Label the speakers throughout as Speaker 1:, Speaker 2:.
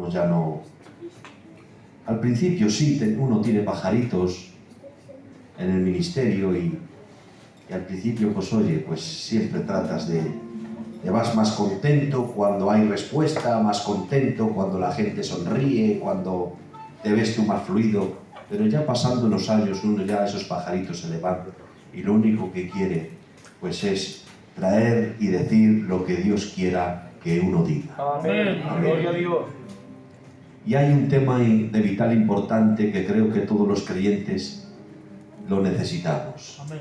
Speaker 1: uno ya no... Al principio sí, uno tiene pajaritos en el ministerio y al principio, pues oye, pues siempre tratas de vas más contento cuando hay respuesta, más contento cuando la gente sonríe, cuando te ves tú más fluido, pero ya pasando los años uno ya esos pajaritos se levantan y lo único que quiere pues es traer y decir lo que Dios quiera que uno diga.
Speaker 2: Amén. Gloria a Dios.
Speaker 1: Y hay un tema de vital importante que creo que todos los creyentes lo necesitamos.
Speaker 2: Amén.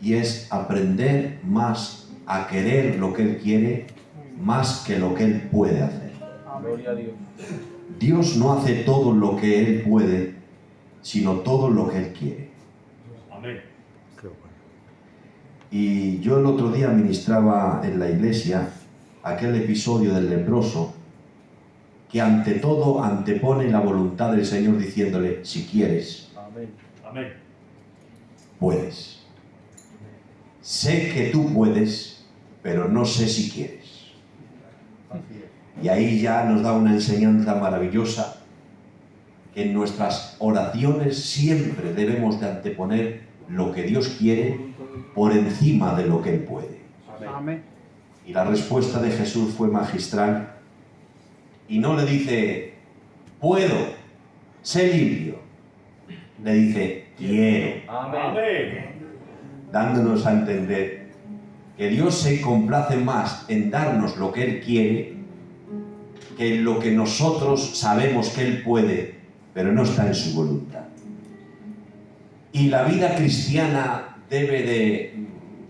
Speaker 1: Y es aprender más a querer lo que Él quiere más que lo que Él puede hacer.
Speaker 2: Gloria a Dios.
Speaker 1: Dios no hace todo lo que Él puede, sino todo lo que Él quiere.
Speaker 2: Amén.
Speaker 1: Y yo el otro día ministraba en la iglesia aquel episodio del leproso que ante todo antepone la voluntad del Señor diciéndole, si quieres,
Speaker 2: Amén. Amén.
Speaker 1: puedes. Sé que tú puedes, pero no sé si quieres.
Speaker 2: Así es.
Speaker 1: Y ahí ya nos da una enseñanza maravillosa que en nuestras oraciones siempre debemos de anteponer lo que Dios quiere por encima de lo que Él puede.
Speaker 2: Amén.
Speaker 1: Y la respuesta de Jesús fue magistral y no le dice, puedo, sé limpio. Le dice, quiero.
Speaker 2: Amén.
Speaker 1: Dándonos a entender que Dios se complace más en darnos lo que Él quiere que en lo que nosotros sabemos que Él puede, pero no está en su voluntad. Y la vida cristiana debe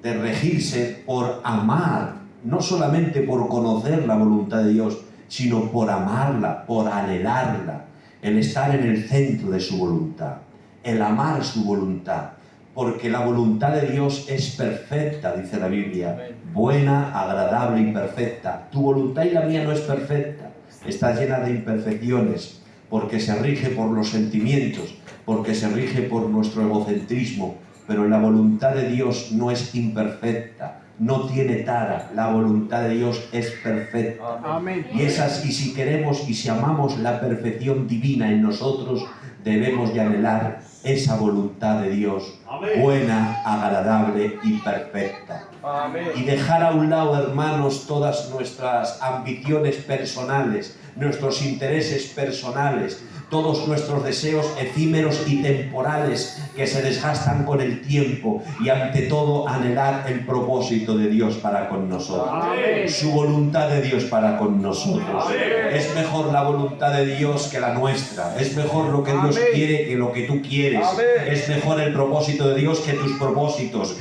Speaker 1: de regirse por amar, no solamente por conocer la voluntad de Dios, sino por amarla, por anhelarla, el estar en el centro de su voluntad, el amar su voluntad. Porque la voluntad de Dios es perfecta, dice la Biblia, buena, agradable y perfecta. Tu voluntad y la mía no es perfecta, está llena de imperfecciones, porque se rige por los sentimientos, porque se rige por nuestro egocentrismo, pero la voluntad de Dios no es imperfecta, no tiene tara, la voluntad de Dios es perfecta.
Speaker 2: Amén.
Speaker 1: Y si queremos y si amamos la perfección divina en nosotros, debemos de anhelar esa voluntad de Dios, buena, agradable y perfecta.
Speaker 2: Amén.
Speaker 1: Y dejar a un lado, hermanos, todas nuestras ambiciones personales, nuestros intereses personales, todos nuestros deseos efímeros y temporales que se desgastan con el tiempo y ante todo anhelar el propósito de Dios para con nosotros.
Speaker 2: Amén.
Speaker 1: Su voluntad de Dios para con nosotros.
Speaker 2: Amén.
Speaker 1: Es mejor la voluntad de Dios que la nuestra. Es mejor lo que Dios
Speaker 2: Amén.
Speaker 1: quiere que lo que tú quieres.
Speaker 2: Amén.
Speaker 1: Es mejor el propósito de Dios que tus propósitos.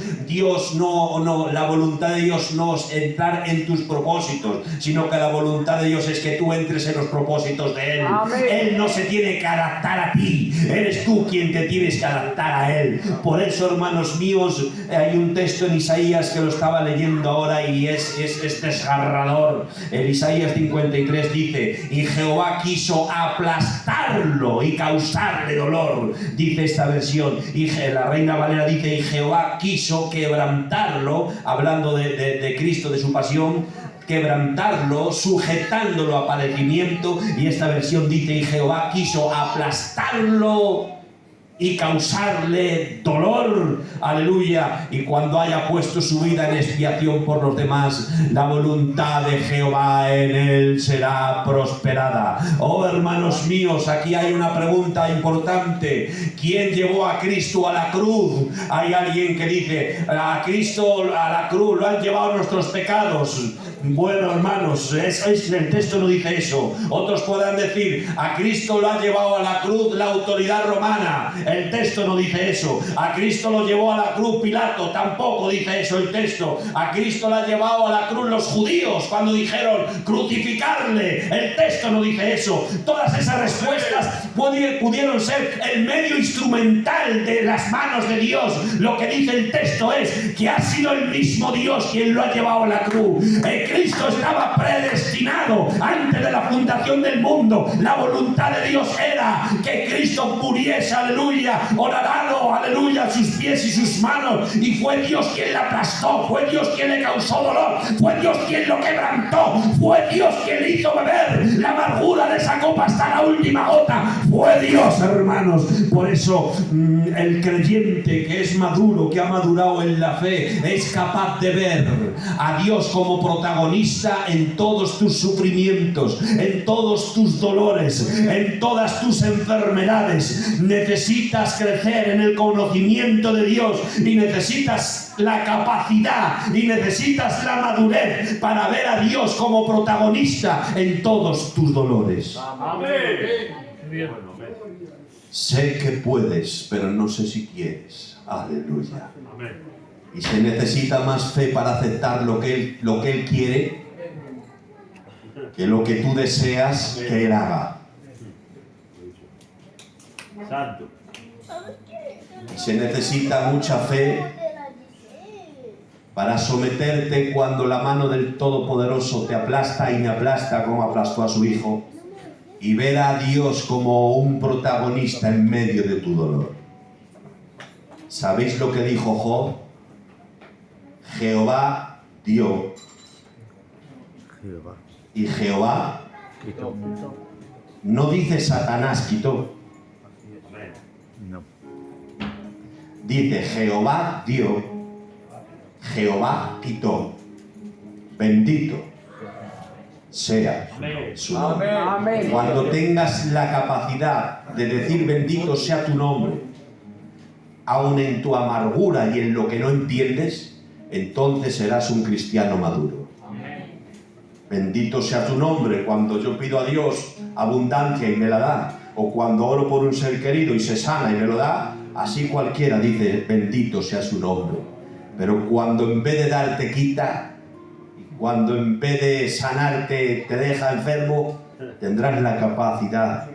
Speaker 1: La voluntad de Dios no es entrar en tus propósitos, sino que la voluntad de Dios es que tú entres en los propósitos de Él.
Speaker 2: Amén.
Speaker 1: Él no se tiene que adaptar a ti, eres tú quien te tienes que adaptar a Él. Por eso, hermanos míos, hay un texto en Isaías que lo estaba leyendo ahora y es desgarrador. En Isaías 53 dice, y Jehová quiso aplastarlo y causarle dolor, dice esta versión. Y la Reina Valera dice, y Jehová quiso quebrantarlo, hablando de Cristo, de su pasión, quebrantarlo, sujetándolo a padecimiento, y esta versión dice, y Jehová quiso aplastarlo y causarle dolor, aleluya, y cuando haya puesto su vida en expiación por los demás, la voluntad de Jehová en él será prosperada. Oh, hermanos míos, aquí hay una pregunta importante: ¿quién llevó a Cristo a la cruz? Hay alguien que dice, a Cristo a la cruz lo han llevado nuestros pecados. Bueno, hermanos, el texto no dice eso. Otros podrán decir, a Cristo lo ha llevado a la cruz la autoridad romana. El texto no dice eso. A Cristo lo llevó a la cruz Pilato. Tampoco dice eso el texto. A Cristo lo ha llevado a la cruz los judíos cuando dijeron crucificarle. El texto no dice eso. Todas esas respuestas pudieron ser el medio instrumental de las manos de Dios. Lo que dice el texto es que ha sido el mismo Dios quien lo ha llevado a la cruz. Cristo estaba predestinado antes de la fundación del mundo. La voluntad de Dios era que Cristo muriese, aleluya, honorado, aleluya, sus pies y sus manos, y fue Dios quien la aplastó, fue Dios quien le causó dolor, fue Dios quien lo quebrantó, fue Dios quien le hizo beber la amargura de esa copa hasta la última gota fue Dios, hermanos. Por eso el creyente que es maduro, que ha madurado en la fe, es capaz de ver a Dios como protagonista en todos tus sufrimientos, en todos tus dolores, en todas tus enfermedades. Necesitas crecer en el conocimiento de Dios y necesitas la capacidad y necesitas la madurez para ver a Dios como protagonista en todos tus dolores.
Speaker 2: Amén.
Speaker 1: Sé que puedes, pero no sé si quieres. Aleluya.
Speaker 2: Amén.
Speaker 1: Y se necesita más fe para aceptar lo que Él quiere que lo que tú deseas que Él haga.
Speaker 2: Santo.
Speaker 1: Y se necesita mucha fe para someterte cuando la mano del Todopoderoso te aplasta y me aplasta como aplastó a su Hijo, y ver a Dios como un protagonista en medio de tu dolor. ¿Sabéis lo que dijo Job? Jehová dio y Jehová no dice Satanás quitó. Dice Jehová dio, Jehová quitó. Bendito sea su nombre.
Speaker 3: Amén.
Speaker 1: Cuando tengas la capacidad de decir bendito sea tu nombre, aun en tu amargura y en lo que no entiendes, entonces serás un cristiano maduro. Bendito sea tu nombre cuando yo pido a Dios abundancia y me la da, o cuando oro por un ser querido y se sana y me lo da, así cualquiera dice bendito sea su nombre. Pero cuando en vez de darte quita, y cuando en vez de sanarte te deja enfermo, tendrás la capacidad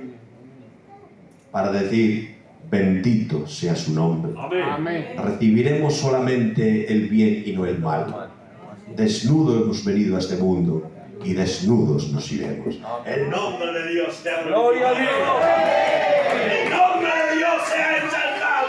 Speaker 1: para decir bendito sea su nombre.
Speaker 2: Amén.
Speaker 1: Recibiremos solamente el bien y no el mal. Desnudo hemos venido a este mundo y desnudos nos iremos. El nombre de Dios sea glorificado.
Speaker 3: Gloria a Dios.
Speaker 1: El nombre de Dios sea exaltado.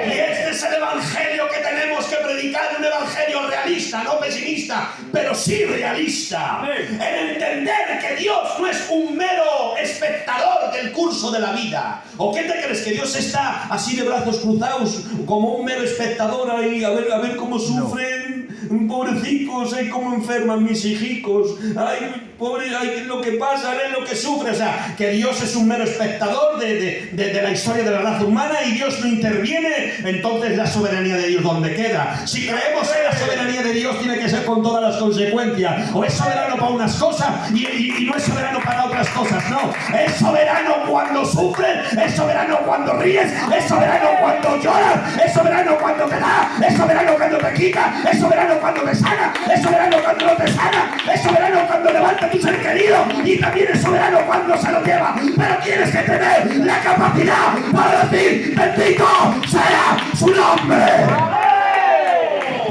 Speaker 1: Y este es el evangelio que tenemos que predicar, un evangelio realista, no pesimista, pero sí realista. En entender que Dios no es un mero espectador del curso de la vida. ¿O qué te crees? ¿Que Dios está así de brazos cruzados como un mero espectador ahí a ver cómo sufren? Pobrecicos, ay, cómo enferman mis hijicos, ay, pobre, ay, lo que pasa, lo que sufre. O sea, que Dios es un mero espectador de la historia de la raza humana y Dios no interviene. Entonces la soberanía de Dios, ¿dónde queda? Si creemos en la soberanía de Dios, tiene que ser con todas las consecuencias. O es soberano para unas cosas y no es soberano para otras cosas. No, es soberano cuando sufres, es soberano cuando ríes, es soberano cuando lloras, es soberano cuando te da, es soberano cuando te quita, es soberano cuando te sana, es soberano cuando no te sana, es soberano cuando levanta a tu ser querido y también es soberano cuando se lo lleva. Pero tienes que tener la capacidad para decir bendito sea su nombre.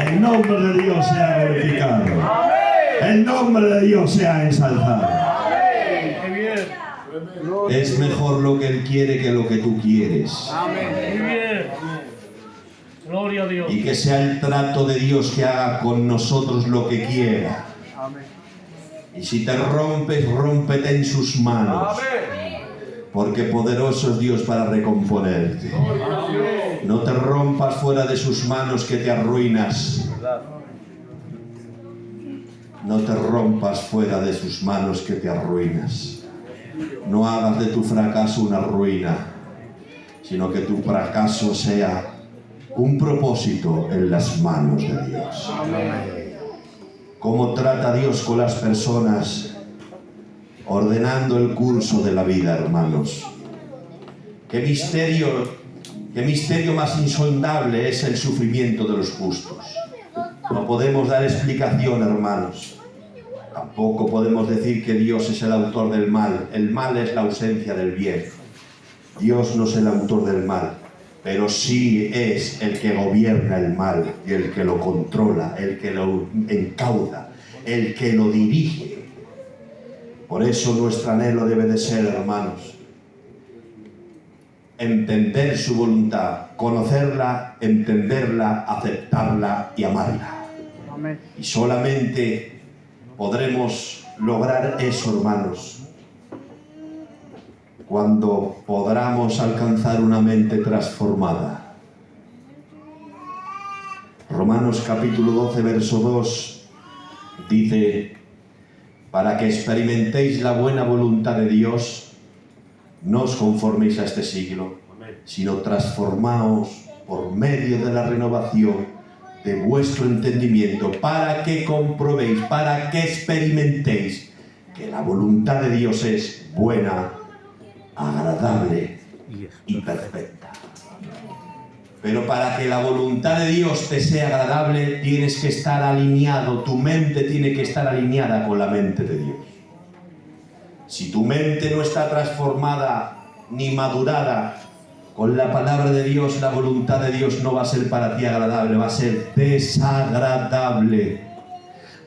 Speaker 1: El nombre de Dios sea glorificado. El nombre de Dios sea ensalzado.
Speaker 2: Muy bien.
Speaker 1: Es mejor lo que Él quiere que lo que tú quieres.
Speaker 2: Muy bien. Gloria a Dios.
Speaker 1: Y que sea el trato de Dios que haga con nosotros lo que quiera. Y si te rompes, rómpete en sus manos. Porque poderoso es Dios para recomponerte. No te rompas fuera de sus manos que te arruinas. No te rompas fuera de sus manos que te arruinas. No hagas de tu fracaso una ruina, sino que tu fracaso sea un propósito en las manos de Dios. ¿Cómo trata Dios con las personas? Ordenando el curso de la vida, hermanos. Qué misterio más insondable es el sufrimiento de los justos. No podemos dar explicación, hermanos. Tampoco podemos decir que Dios es el autor del mal. El mal es la ausencia del bien. Dios no es el autor del mal, pero sí es el que gobierna el mal y el que lo controla, el que lo encauda, el que lo dirige. Por eso nuestro anhelo debe de ser, hermanos, entender su voluntad, conocerla, entenderla, aceptarla y amarla.
Speaker 3: Amén.
Speaker 1: Y solamente podremos lograr eso, hermanos, cuando podamos alcanzar una mente transformada. Romanos capítulo 12, verso 2 dice: para que experimentéis la buena voluntad de Dios, no os conforméis a este siglo, sino transformaos por medio de la renovación de vuestro entendimiento, para que comprobéis, para que experimentéis que la voluntad de Dios es buena, agradable y perfecta. Pero para que la voluntad de Dios te sea agradable, tienes que estar alineado, tu mente tiene que estar alineada con la mente de Dios. Si tu mente no está transformada ni madurada con la palabra de Dios, la voluntad de Dios no va a ser para ti agradable, va a ser desagradable.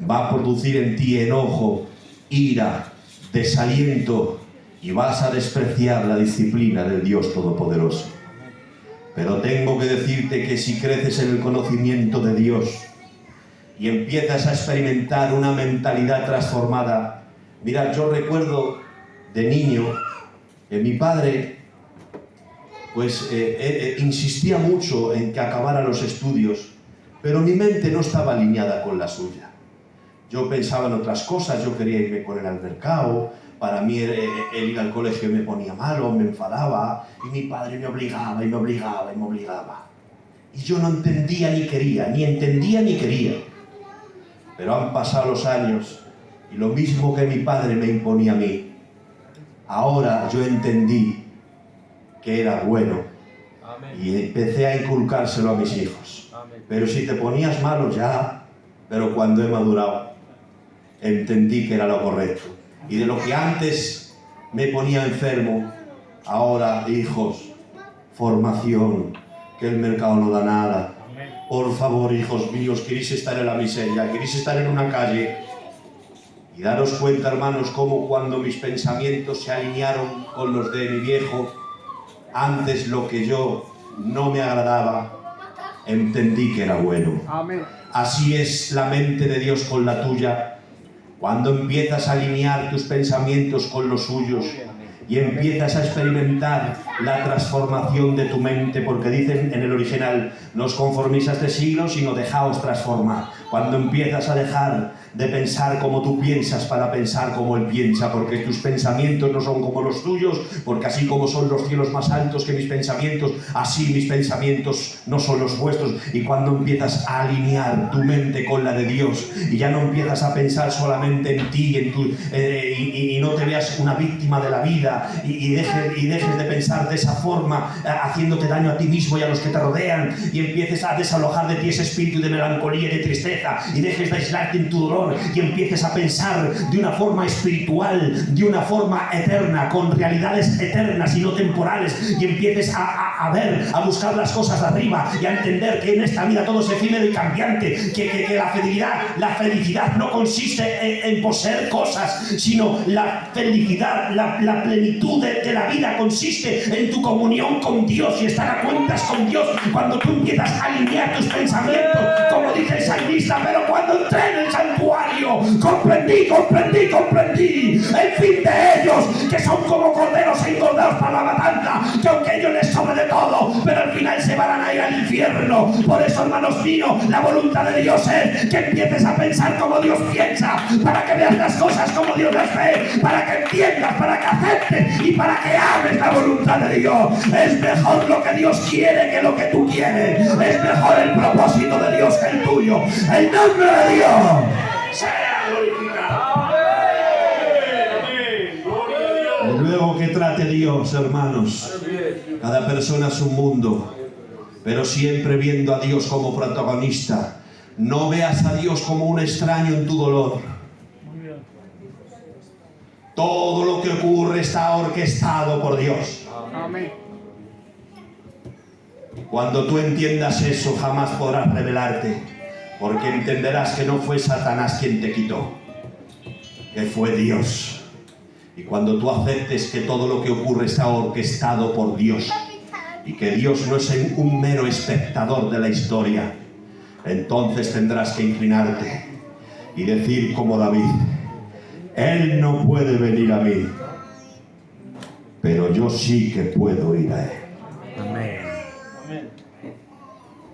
Speaker 1: Va a producir en ti enojo, ira, desaliento, y vas a despreciar la disciplina del Dios Todopoderoso. Pero tengo que decirte que si creces en el conocimiento de Dios y empiezas a experimentar una mentalidad transformada. Mira, yo recuerdo de niño que mi padre insistía mucho en que acabara los estudios, pero mi mente no estaba alineada con la suya. Yo pensaba en otras cosas, yo quería irme con él al mercado. Para mí el ir al colegio me ponía malo, me enfadaba, y mi padre me obligaba y me obligaba y me obligaba. Y yo no entendía ni quería, ni entendía ni quería. Pero han pasado los años y lo mismo que mi padre me imponía a mí, ahora yo entendí que era bueno. Amén. Y empecé a inculcárselo a mis hijos. Amén. Pero si te ponías malo ya, pero cuando he madurado, entendí que era lo correcto. Y de lo que antes me ponía enfermo, ahora, hijos, formación, que el mercado no da nada. Por favor, hijos míos, queréis estar en la miseria, queréis estar en una calle. Y daros cuenta, hermanos, cómo cuando mis pensamientos se alinearon con los de mi viejo, antes lo que yo no me agradaba, entendí que era bueno. Amén. Así es la mente de Dios con la tuya. Cuando empiezas a alinear tus pensamientos con los suyos y empiezas a experimentar la transformación de tu mente, porque dicen en el original, no os conforméis a este siglo, sino dejaos transformar. Cuando empiezas a dejar de pensar como tú piensas para pensar como Él piensa, porque tus pensamientos no son como los tuyos, porque así como son los cielos más altos que mis pensamientos, así mis pensamientos no son los vuestros. Y cuando empiezas a alinear tu mente con la de Dios y ya no empiezas a pensar solamente en ti y no te veas una víctima de la vida y dejes de pensar de esa forma, haciéndote daño a ti mismo y a los que te rodean, y empieces a desalojar de ti ese espíritu de melancolía y de tristeza y dejes de aislarte en tu dolor y empieces a pensar de una forma espiritual, de una forma eterna, con realidades eternas y no temporales, y empieces a ver, a buscar las cosas de arriba y a entender que en esta vida todo es efímero y cambiante, que la felicidad no consiste en poseer cosas, sino la felicidad, la plenitud de la vida consiste en tu comunión con Dios y estar a cuentas con Dios. Cuando tú empiezas a alinear tus pensamientos, como dice el salmista, pero cuando entré en el santuario, comprendí el fin de ellos, que son como corderos engordados para la matanza, que aunque ellos les sobre de todo, pero al final se van a ir al infierno. Por eso, hermanos míos, la voluntad de Dios es que empieces a pensar como Dios piensa, para que veas las cosas como Dios las ve, para que entiendas, para que aceptes y para que ames la voluntad de Dios. Es mejor lo que Dios quiere que lo que tú quieres. Es mejor el propósito de Dios que el tuyo. El nombre de Dios sea glorificado. Y luego que trate Dios, hermanos, cada persona es un mundo, pero siempre viendo a Dios como protagonista. No veas a Dios como un extraño en tu dolor. Todo lo que ocurre está orquestado por Dios. Amén. Cuando tú entiendas eso, jamás podrás rebelarte, porque entenderás que no fue Satanás quien te quitó, que fue Dios. Y cuando tú aceptes que todo lo que ocurre está orquestado por Dios y que Dios no es un mero espectador de la historia, entonces tendrás que inclinarte y decir como David: Él no puede venir a mí, pero yo sí que puedo ir a Él.
Speaker 3: Amén.
Speaker 2: Amén.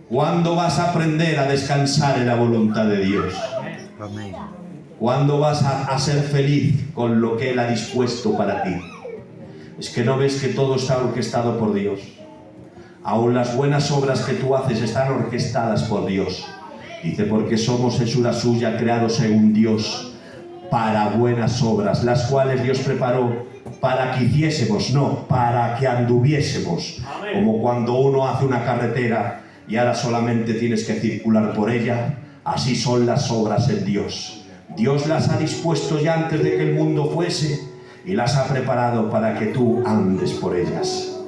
Speaker 1: ¿Cuándo vas a aprender a descansar en la voluntad de Dios?
Speaker 3: Amén.
Speaker 1: ¿Cuándo vas a ser feliz con lo que Él ha dispuesto para ti? Es que no ves que todo está orquestado por Dios. Aún las buenas obras que tú haces están orquestadas por Dios. Dice, porque somos hechura suya, creados según Dios, para buenas obras, las cuales Dios preparó para que hiciésemos, no, para que anduviésemos. Como cuando uno hace una carretera y ahora solamente tienes que circular por ella, así son las obras en Dios. Dios las ha dispuesto ya antes de que el mundo fuese y las ha preparado para que tú andes por ellas.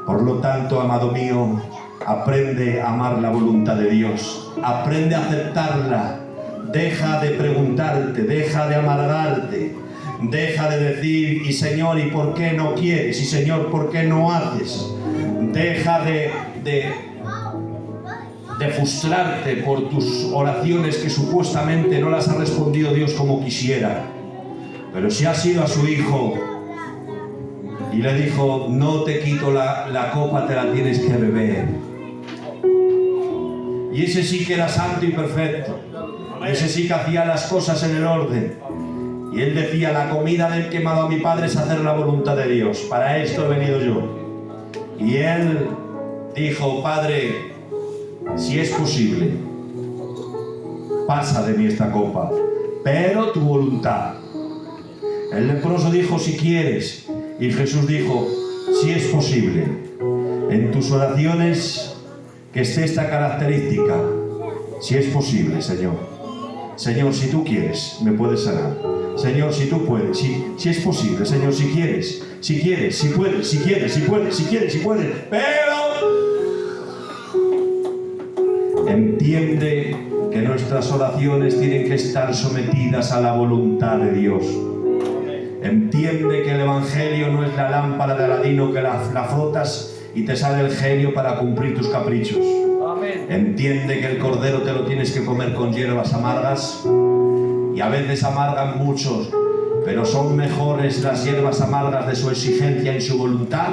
Speaker 1: Por lo tanto, amado mío, aprende a amar la voluntad de Dios, aprende a aceptarla, deja de preguntarte, deja de amargarte, deja de decir, y Señor, ¿y por qué no quieres? Y Señor, ¿por qué no haces? Deja de frustrarte por tus oraciones que supuestamente no las ha respondido Dios como quisiera. Pero si has ido a su hijo y le dijo, no te quito la copa, te la tienes que beber. Y ese sí que era santo y perfecto. Ese sí que hacía las cosas en el orden. Y él decía, la comida del que me ha dado mi padre es hacer la voluntad de Dios. Para esto he venido yo. Y él dijo, Padre, si es posible, pasa de mí esta copa, pero tu voluntad. El leproso dijo, si quieres. Y Jesús dijo, si es posible. En tus oraciones que esté esta característica, si es posible, Señor. Señor, si tú quieres, me puedes sanar. Señor, si tú puedes, si es posible, Señor, si quieres, si puedes, si quieres, si puedes, pero entiende que nuestras oraciones tienen que estar sometidas a la voluntad de Dios. Entiende que el Evangelio no es la lámpara de Aladino que la frotas y te sale el genio para cumplir tus caprichos.
Speaker 2: Amén.
Speaker 1: Entiende que el cordero te lo tienes que comer con hierbas amargas, y a veces amargan muchos, pero son mejores las hierbas amargas de su exigencia y su voluntad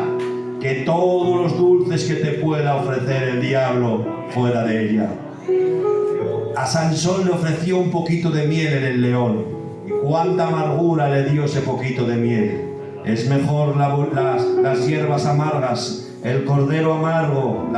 Speaker 1: que todos los dulces que te pueda ofrecer el diablo fuera de ella. A Sansón le ofreció un poquito de miel en el león. ¿Y cuánta amargura le dio ese poquito de miel? Es mejor las hierbas amargas, el cordero amargo,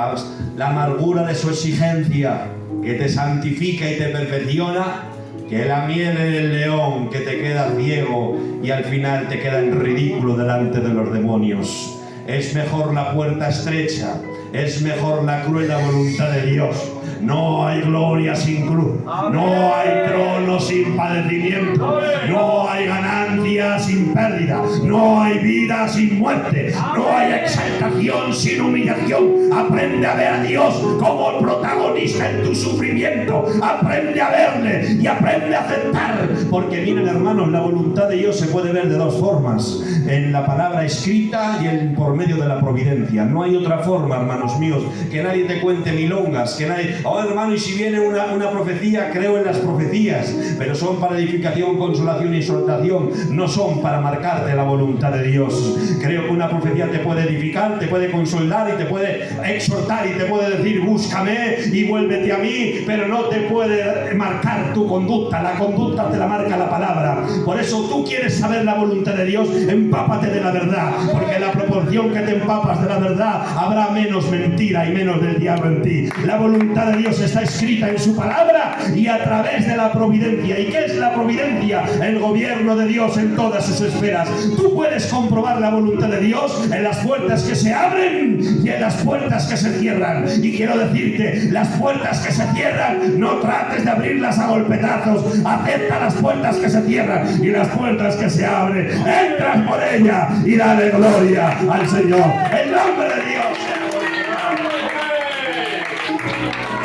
Speaker 1: la amargura de su exigencia que te santifica y te perfecciona, que la miel en el león que te queda ciego y al final te queda en ridículo delante de los demonios. Es mejor la puerta estrecha, es mejor la cruel voluntad de Dios. No hay gloria sin cruz, no hay trono sin padecimiento, no hay ganancia sin pérdida, no hay vida sin muerte, no hay exaltación sin humillación. Aprende a ver a Dios como el protagonista en tu sufrimiento, aprende a verle y aprende a aceptar, porque miren, hermanos, la voluntad de Dios se puede ver de dos formas: en la palabra escrita y por medio de la providencia. No hay otra forma, hermanos míos, que nadie te cuente milongas, que nadie, hermano, y si viene una profecía, creo en las profecías, pero son para edificación, consolación y exhortación, no son para marcarte la voluntad de Dios. Creo que una profecía te puede edificar, te puede consolar y te puede exhortar y te puede decir, búscame y vuélvete a mí, pero no te puede marcar tu conducta. La conducta te la marca la palabra. Por eso tú quieres saber la voluntad de Dios, empápate de la verdad, porque en la proporción que te empapas de la verdad habrá menos mentira y menos del diablo en ti. La voluntad de Dios está escrita en su palabra y a través de la providencia. ¿Y qué es la providencia? El gobierno de Dios en todas sus esferas. Tú puedes comprobar la voluntad de Dios en las puertas que se abren y en las puertas que se cierran. Y quiero decirte, las puertas que se cierran, no trates de abrirlas a golpetazos. Acepta las puertas que se cierran, y las puertas que se abren, entras por ella y dale gloria al Señor. En nombre de Dios.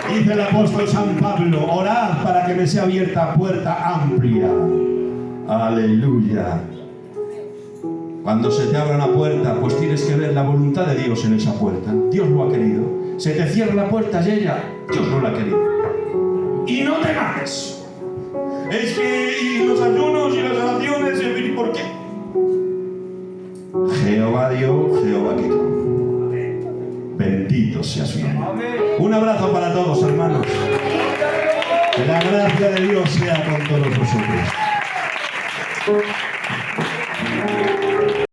Speaker 1: Dice el apóstol San Pablo, orad para que me sea abierta puerta amplia. Aleluya. Cuando se te abra una puerta, pues tienes que ver la voluntad de Dios en esa puerta. Dios lo ha querido. Se te cierra la puerta y ella, Dios no la ha querido. Y no te mates. Es que y los ayunos y las oraciones, ¿y por qué? Jehová dio, Jehová quitó. Bendito sea su nombre. Un abrazo para todos, hermanos. Que la gracia de Dios sea con todos vosotros.